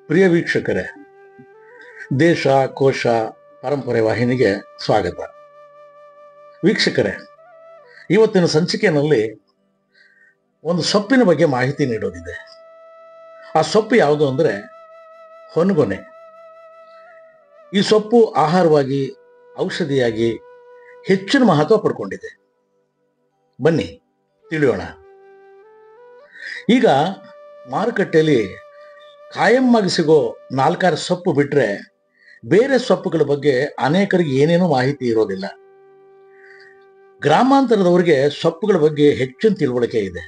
ಪ್ರಿಯ ವೀಕ್ಷಕರೇ, ದೇಶ ಕೋಶ ಪರಂಪರೆ ವಾಹಿನಿಗೆ ಸ್ವಾಗತ. ವೀಕ್ಷಕರೇ, ಇವತ್ತಿನ ಸಂಚಿಕೆಯಲ್ಲಿ ಒಂದು ಸೊಪ್ಪಿನ ಬಗ್ಗೆ ಮಾಹಿತಿ ನೀಡೋದಿದೆ. ಆ ಸೊಪ್ಪು ಯಾವುದು ಅಂದರೆ ಹೊನಗೊನೆ. ಈ ಸೊಪ್ಪು ಆಹಾರವಾಗಿ, ಔಷಧಿಯಾಗಿ ಹೆಚ್ಚಿನ ಮಹತ್ವ ಪಡ್ಕೊಂಡಿದೆ. ಬನ್ನಿ ತಿಳಿಯೋಣ. ಈಗ ಮಾರುಕಟ್ಟೆಯಲ್ಲಿ ಕಾಯಮ್ಮಾಗಿ ಸಿಗೋ 4-6 ಸೊಪ್ಪು ಬಿಟ್ಟರೆ ಬೇರೆ ಸೊಪ್ಪುಗಳ ಬಗ್ಗೆ ಅನೇಕರಿಗೆ ಏನೇನೂ ಮಾಹಿತಿ ಇರೋದಿಲ್ಲ. ಗ್ರಾಮಾಂತರದವರಿಗೆ ಸೊಪ್ಪುಗಳ ಬಗ್ಗೆ ಹೆಚ್ಚಿನ ತಿಳುವಳಿಕೆ ಇದೆ.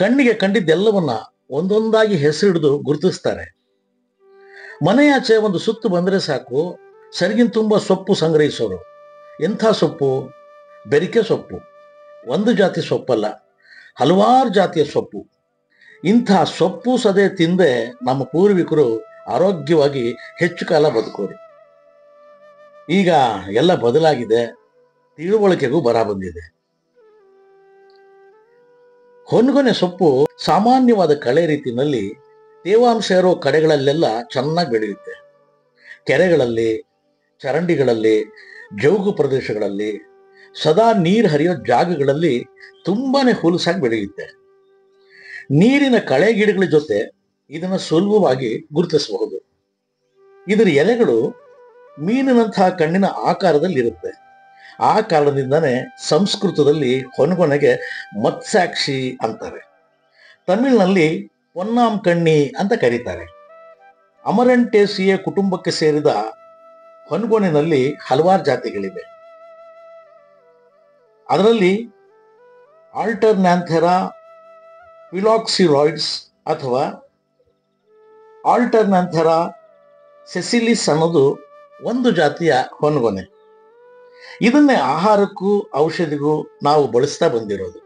ಕಣ್ಣಿಗೆ ಕಂಡಿದ್ದೆಲ್ಲವನ್ನ ಒಂದೊಂದಾಗಿ ಹೆಸರಿಡಿದು ಗುರುತಿಸ್ತಾರೆ. ಮನೆಯಾಚೆ ಒಂದು ಸುತ್ತು ಬಂದರೆ ಸಾಕು, ಸರಿಗಿನ ತುಂಬ ಸೊಪ್ಪು ಸಂಗ್ರಹಿಸೋರು. ಎಂಥ ಸೊಪ್ಪು? ಬೆರಿಕೆ ಸೊಪ್ಪು. ಒಂದು ಜಾತಿ ಸೊಪ್ಪಲ್ಲ, ಹಲವಾರು ಜಾತಿಯ ಸೊಪ್ಪು. ಇಂಥ ಸೊಪ್ಪು ಸದೆ ತಿಂದೆ ನಮ್ಮ ಪೂರ್ವಿಕರು ಆರೋಗ್ಯವಾಗಿ ಹೆಚ್ಚು ಕಾಲ ಬದುಕೋರು. ಈಗ ಎಲ್ಲ ಬದಲಾಗಿದೆ, ತಿಳುವಳಿಕೆಗೂ ಬರ ಬಂದಿದೆ. ಹೊನಗೊನೆ ಸೊಪ್ಪು ಸಾಮಾನ್ಯವಾದ ಕಳೆ ರೀತಿಯಲ್ಲಿ ತೇವಾಂಶ ಇರೋ ಕಡೆಗಳಲ್ಲೆಲ್ಲ ಚೆನ್ನಾಗಿ ಬೆಳೆಯುತ್ತೆ. ಕೆರೆಗಳಲ್ಲಿ, ಚರಂಡಿಗಳಲ್ಲಿ, ಜೌಗು ಪ್ರದೇಶಗಳಲ್ಲಿ, ಸದಾ ನೀರು ಹರಿಯೋ ಜಾಗಗಳಲ್ಲಿ ತುಂಬಾನೇ ಹುಲಸಾಗಿ ಬೆಳೆಯುತ್ತೆ. ನೀರಿನ ಕಳೆ ಗಿಡಗಳ ಜೊತೆ ಇದನ್ನು ಸುಲಭವಾಗಿ ಗುರುತಿಸಬಹುದು. ಇದರ ಎಲೆಗಳು ಮೀನಿನಂತಹ ಕಣ್ಣಿನ ಆಕಾರದಲ್ಲಿರುತ್ತೆ. ಆ ಕಾರಣದಿಂದನೇ ಸಂಸ್ಕೃತದಲ್ಲಿ ಹೊನಗೊನೆಗೆ ಮತ್ಸ್ಯಾಕ್ಷಿ ಅಂತಾರೆ. ತಮಿಳಿನಲ್ಲಿ ಪೊನ್ನಾಂ ಕಣ್ಣಿ ಅಂತ ಕರೀತಾರೆ. ಅಮರಂಟೇಸಿಯ ಕುಟುಂಬಕ್ಕೆ ಸೇರಿದ ಹೊನಗೊನೆಯಲ್ಲಿ ಹಲವಾರು ಜಾತಿಗಳಿವೆ. ಅದರಲ್ಲಿ ಆಲ್ಟರ್ನ್ಯಾಂಥೆರಾ ಫಿಲಾಕ್ಸಿರಾಯ್ಡ್ಸ್ ಅಥವಾ ಆಲ್ಟರ್ನ್ಯಾಂಥೆರಾ ಸೆಸಿಲಿಸ್ ಅನ್ನೋದು ಒಂದು ಜಾತಿಯ ಹೊನಗೊನೆ. ಇದನ್ನೇ ಆಹಾರಕ್ಕೂ ಔಷಧಿಗೂ ನಾವು ಬಳಸ್ತಾ ಬಂದಿರೋದು.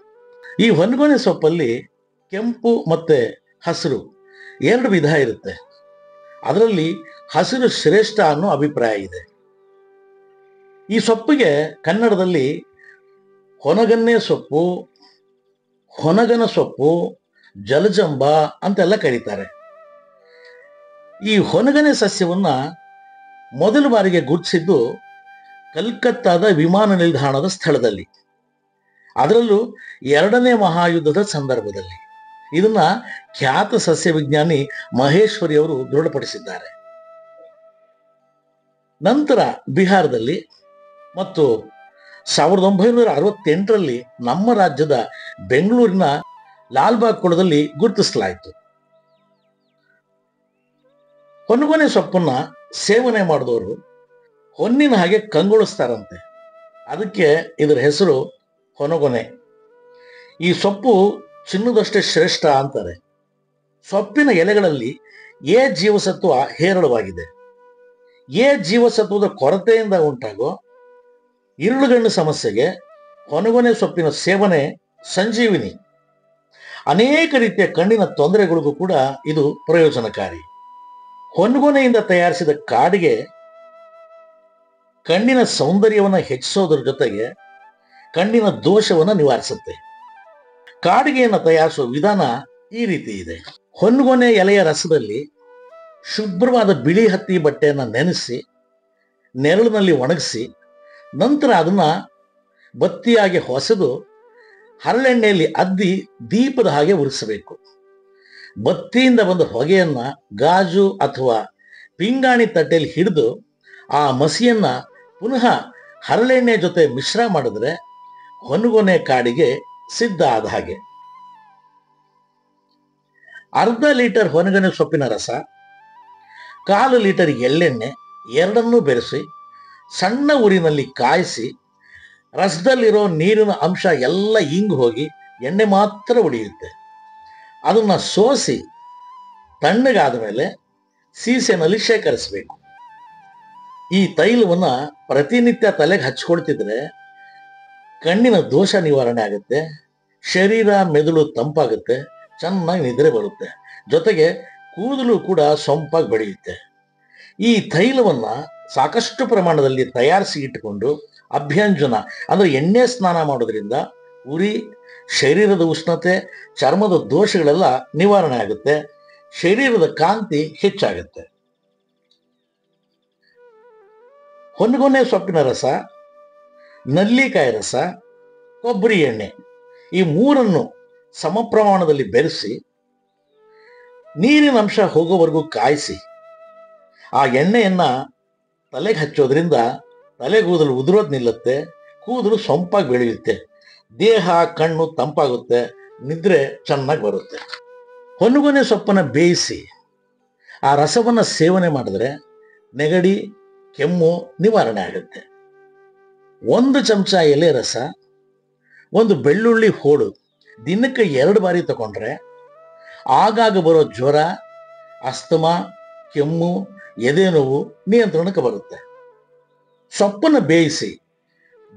ಈ ಹೊನಗೊನೆ ಸೊಪ್ಪಲ್ಲಿ ಕೆಂಪು ಮತ್ತೆ ಹಸಿರು 2 ವಿಧ ಇರುತ್ತೆ. ಅದರಲ್ಲಿ ಹಸಿರು ಶ್ರೇಷ್ಠ ಅನ್ನೋ ಅಭಿಪ್ರಾಯ ಇದೆ. ಈ ಸೊಪ್ಪಿಗೆ ಕನ್ನಡದಲ್ಲಿ ಹೊನಗನ್ನೆ ಸೊಪ್ಪು, ಹೊನಗನ ಸೊಪ್ಪು, ಜಲಜಂಬ ಅಂತೆಲ್ಲ ಕರೀತಾರೆ. ಈ ಹೊನಗನೆ ಸಸ್ಯವನ್ನ ಮೊದಲ ಬಾರಿಗೆ ಗುರುತಿಸಿದ್ದು ಕಲ್ಕತ್ತಾದ ವಿಮಾನ ನಿಲ್ದಾಣದ ಸ್ಥಳದಲ್ಲಿ, ಅದರಲ್ಲೂ 2ನೇ ಮಹಾಯುದ್ಧದ ಸಂದರ್ಭದಲ್ಲಿ. ಇದನ್ನ ಖ್ಯಾತ ಸಸ್ಯ ವಿಜ್ಞಾನಿ ಮಹೇಶ್ವರಿ ಅವರು ದೃಢಪಡಿಸಿದ್ದಾರೆ. ನಂತರ ಬಿಹಾರದಲ್ಲಿ ಮತ್ತು 1968ರಲ್ಲಿ ನಮ್ಮ ರಾಜ್ಯದ ಬೆಂಗಳೂರಿನ ಲಾಲ್ಬಾಗ್ ಕೊಳದಲ್ಲಿ ಗುರುತಿಸಲಾಯಿತು. ಹೊನಗೊನೆ ಸೊಪ್ಪನ್ನ ಸೇವನೆ ಮಾಡಿದವರು ಹೊನ್ನಿನ ಹಾಗೆ ಕಂಗೊಳಿಸ್ತಾರಂತೆ. ಅದಕ್ಕೆ ಇದರ ಹೆಸರು ಹೊನಗೊನೆ. ಈ ಸೊಪ್ಪು ಚಿನ್ನದಷ್ಟೇ ಶ್ರೇಷ್ಠ ಅಂತಾರೆ. ಸೊಪ್ಪಿನ ಎಲೆಗಳಲ್ಲಿ ಎ ಜೀವಸತ್ವ ಹೇರಳವಾಗಿದೆ. ಎ ಜೀವಸತ್ವದ ಕೊರತೆಯಿಂದ ಉಂಟಾಗೋ ಇರುಳುಗಣ್ಣು ಸಮಸ್ಯೆಗೆ ಹೊನಗೊನೆ ಸೊಪ್ಪಿನ ಸೇವನೆ ಸಂಜೀವಿನಿ. ಅನೇಕ ರೀತಿಯ ಕಣ್ಣಿನ ತೊಂದರೆಗಳಿಗೂ ಕೂಡ ಇದು ಪ್ರಯೋಜನಕಾರಿ. ಹೊನಗೊನೆಯಿಂದ ತಯಾರಿಸಿದ ಕಾಡಿಗೆ ಕಣ್ಣಿನ ಸೌಂದರ್ಯವನ್ನು ಹೆಚ್ಚಿಸೋದ್ರ ಜೊತೆಗೆ ಕಣ್ಣಿನ ದೋಷವನ್ನು ನಿವಾರಿಸುತ್ತೆ. ಕಾಡಿಗೆಯನ್ನು ತಯಾರಿಸುವ ವಿಧಾನ ಈ ರೀತಿ ಇದೆ. ಹೊನಗೊನೆ ಎಲೆಯ ರಸದಲ್ಲಿ ಶುಭ್ರವಾದ ಬಿಳಿ ಹತ್ತಿ ಬಟ್ಟೆಯನ್ನು ನೆನೆಸಿ ನೆರಳಿನಲ್ಲಿ ಒಣಗಿಸಿ ನಂತರ ಅದನ್ನ ಬತ್ತಿಯಾಗಿ ಹೊಸೆದು ಹರಳೆಣ್ಣೆಯಲ್ಲಿ ಅದ್ದಿ ದೀಪದ ಹಾಗೆ ಉರಿಸಬೇಕು. ಬತ್ತಿಯಿಂದ ಬಂದ ಹೊಗೆಯನ್ನ ಗಾಜು ಅಥವಾ ಪಿಂಗಾಣಿ ತಟ್ಟೆಯಲ್ಲಿ ಹಿಡಿದು ಆ ಮಸಿಯನ್ನ ಪುನಃ ಹರಳೆಣ್ಣೆ ಜೊತೆ ಮಿಶ್ರ ಮಾಡಿದ್ರೆ ಹೊನಗೊನೆ ಕಾಡಿಗೆ ಸಿದ್ಧ ಆದ ಹಾಗೆ. ಅರ್ಧ ಲೀಟರ್ ಹೊನಗೊನೆ ಸೊಪ್ಪಿನ ರಸ, 1/4 ಲೀಟರ್ ಎಳ್ಳೆಣ್ಣೆ ಎರಡನ್ನೂ ಬೆರೆಸಿ ಸಣ್ಣ ಉರಿನಲ್ಲಿ ಕಾಯಿಸಿ ರಸದಲ್ಲಿರೋ ನೀರಿನ ಅಂಶ ಎಲ್ಲ ಇಂಗು ಹೋಗಿ ಎಣ್ಣೆ ಮಾತ್ರ ಉಳಿಯುತ್ತೆ. ಅದನ್ನ ಸೋಸಿ ತಣ್ಣಗಾದ ಮೇಲೆ ಸೀಸೆನಲ್ಲಿ ಶೇಖರಿಸಬೇಕು. ಈ ತೈಲವನ್ನ ಪ್ರತಿನಿತ್ಯ ತಲೆಗೆ ಹಚ್ಕೊಳ್ತಿದ್ರೆ ಕಣ್ಣಿನ ದೋಷ ನಿವಾರಣೆ ಆಗುತ್ತೆ, ಶರೀರ ಮೆದುಳು ತಂಪಾಗುತ್ತೆ, ಚೆನ್ನಾಗಿ ನಿದ್ರೆ ಬರುತ್ತೆ, ಜೊತೆಗೆ ಕೂದಲು ಕೂಡ ಸೊಂಪಾಗಿ ಬೆಳೆಯುತ್ತೆ. ಈ ತೈಲವನ್ನ ಸಾಕಷ್ಟು ಪ್ರಮಾಣದಲ್ಲಿ ತಯಾರಿಸಿ ಇಟ್ಟುಕೊಂಡು ಅಭ್ಯಂಜನ ಅಂದ್ರೆ ಎಣ್ಣೆ ಸ್ನಾನ ಮಾಡೋದ್ರಿಂದ ಉರಿ, ಶರೀರದ ಉಷ್ಣತೆ, ಚರ್ಮದ ದೋಷಗಳೆಲ್ಲ ನಿವಾರಣೆ ಆಗುತ್ತೆ. ಶರೀರದ ಕಾಂತಿ ಹೆಚ್ಚಾಗುತ್ತೆ. ಹೊನ್ಗೊನೆ ಸೊಪ್ಪಿನ ರಸ, ನಲ್ಲಿಕಾಯಿ ರಸ, ಕೊಬ್ಬರಿ ಎಣ್ಣೆ ಈ ಮೂರನ್ನು ಸಮ ಪ್ರಮಾಣದಲ್ಲಿ ಬೆರೆಸಿ ನೀರಿನ ಅಂಶ ಹೋಗೋವರೆಗೂ ಕಾಯಿಸಿ ಆ ಎಣ್ಣೆಯನ್ನ ತಲೆಗೆ ಹಚ್ಚೋದ್ರಿಂದ ತಲೆಗೂದಲು ಉದುರೋದು ನಿಲ್ಲುತ್ತೆ, ಕೂದಲು ಸೊಂಪಾಗಿ ಬೆಳೆಯುತ್ತೆ, ದೇಹ ಕಣ್ಣು ತಂಪಾಗುತ್ತೆ, ನಿದ್ರೆ ಚೆನ್ನಾಗಿ ಬರುತ್ತೆ. ಹೊನ್ಗೊನೆ ಸೊಪ್ಪನ್ನು ಬೇಯಿಸಿ ಆ ರಸವನ್ನು ಸೇವನೆ ಮಾಡಿದ್ರೆ ನೆಗಡಿ ಕೆಮ್ಮು ನಿವಾರಣೆ ಆಗುತ್ತೆ. 1 ಚಮಚ ಎಲೆ ರಸ, 1 ಬೆಳ್ಳುಳ್ಳಿ ಹೋಳು ದಿನಕ್ಕೆ 2 ಬಾರಿ ತಗೊಂಡ್ರೆ ಆಗಾಗ ಬರೋ ಜ್ವರ, ಅಸ್ತಮಾ, ಕೆಮ್ಮು, ಎದೆ ನೋವು ನಿಯಂತ್ರಣಕ್ಕೆ ಬರುತ್ತೆ. ಸೊಪ್ಪನ್ನು ಬೇಯಿಸಿ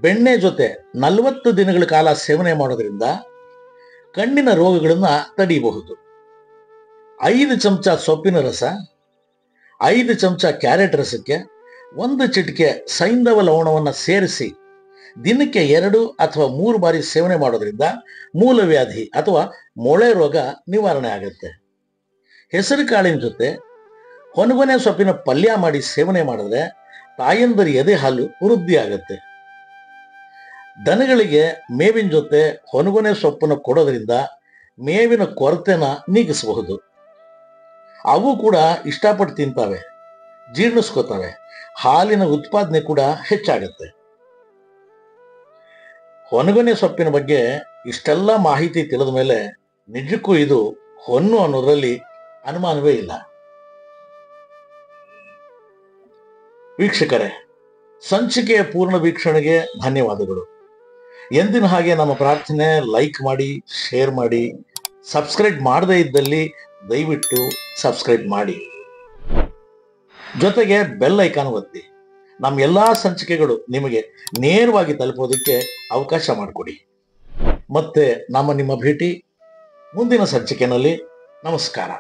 ಬೆಣ್ಣೆ ಜೊತೆ 40 ದಿನಗಳ ಕಾಲ ಸೇವನೆ ಮಾಡೋದ್ರಿಂದ ಕಣ್ಣಿನ ರೋಗಗಳನ್ನು ತಡೆಯಬಹುದು. 5 ಚಮಚ ಸೊಪ್ಪಿನ ರಸ, 5 ಚಮಚ ಕ್ಯಾರೆಟ್ ರಸಕ್ಕೆ 1 ಚಿಟಿಕೆ ಸೈಂಧವ ಲವಣವನ್ನು ಸೇರಿಸಿ ದಿನಕ್ಕೆ 2 ಅಥವಾ 3 ಬಾರಿ ಸೇವನೆ ಮಾಡೋದ್ರಿಂದ ಮೂಲವ್ಯಾಧಿ ಅಥವಾ ಮೊಳೆ ರೋಗ ನಿವಾರಣೆ ಆಗುತ್ತೆ. ಹೆಸರು ಕಾಳಿನ ಜೊತೆ ಹೊನ್ಗೊನೆ ಸೊಪ್ಪಿನ ಪಲ್ಯ ಮಾಡಿ ಸೇವನೆ ಮಾಡಿದ್ರೆ ತಾಯಂದರ ಎದೆ ಹಾಲು ವೃದ್ಧಿ ಆಗುತ್ತೆ. ದನಗಳಿಗೆ ಮೇವಿನ ಜೊತೆ ಹೊನ್ಗೊನೆ ಸೊಪ್ಪನ್ನು ಕೊಡೋದ್ರಿಂದ ಮೇವಿನ ಕೊರತೆನ ನೀಗಿಸಬಹುದು. ಅವು ಕೂಡ ಇಷ್ಟಪಟ್ಟು ತಿಂತವೆ, ಜೀರ್ಣಿಸ್ಕೋತವೆ, ಹಾಲಿನ ಉತ್ಪಾದನೆ ಕೂಡ ಹೆಚ್ಚಾಗುತ್ತೆ. ಹೊನ್ಗೊನೆ ಸೊಪ್ಪಿನ ಬಗ್ಗೆ ಇಷ್ಟೆಲ್ಲ ಮಾಹಿತಿ ತಿಳಿದ ಮೇಲೆ ನಿಜಕ್ಕೂ ಇದು ಹೊನ್ನು ಅನ್ನೋದ್ರಲ್ಲಿ ಅನುಮಾನವೇ ಇಲ್ಲ. ವೀಕ್ಷಕರೇ, ಸಂಚಿಕೆಯ ಪೂರ್ಣ ವೀಕ್ಷಣೆಗೆ ಧನ್ಯವಾದಗಳು. ಎಂದಿನ ಹಾಗೆ ನಮ್ಮ ಪ್ರಾರ್ಥನೆ ಲೈಕ್ ಮಾಡಿ, ಶೇರ್ ಮಾಡಿ, ಸಬ್ಸ್ಕ್ರೈಬ್ ಮಾಡದೇ ಇದ್ದಲ್ಲಿ ದಯವಿಟ್ಟು ಸಬ್ಸ್ಕ್ರೈಬ್ ಮಾಡಿ. ಜೊತೆಗೆ ಬೆಲ್ ಐಕಾನ್ ಒತ್ತಿ ನಮ್ಮ ಎಲ್ಲಾ ಸಂಚಿಕೆಗಳು ನಿಮಗೆ ನೇರವಾಗಿ ತಲುಪೋದಕ್ಕೆ ಅವಕಾಶ ಮಾಡಿಕೊಡಿ. ಮತ್ತೆ ನಿಮ್ಮ ಭೇಟಿ ಮುಂದಿನ ಸಂಚಿಕೆಯಲ್ಲಿ. ನಮಸ್ಕಾರ.